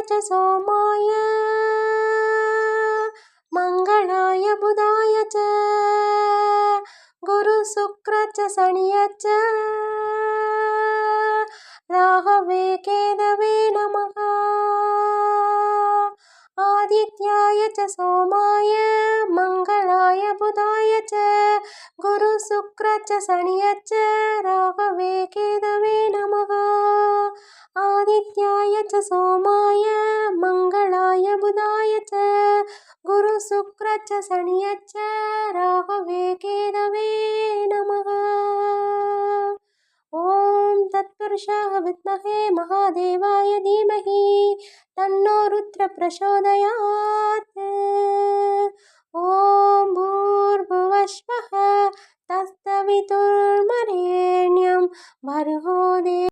च सोमाय मंगलाय बुधाय च गुरु शुक्र च शनियच्च राहवे केतवे नमः। आदित्याय च सोमाय मंगलाय बुधाय च गुरु शुक्र च शनियच्च राहवे केतवे नमः। आदित्याय च सोमाय मंगलाय बुधाय च गुरु शुक्र च शनियच्च राहवे केतवे नमः। ओम तत्पुरुषाय विद्महे महादेवाय धीमहि तन्नो रुद्र प्रचोदयात्। ओम भूर्भुवस्वः तत्सवितुर्वरेण्यं भर्गो देवस्य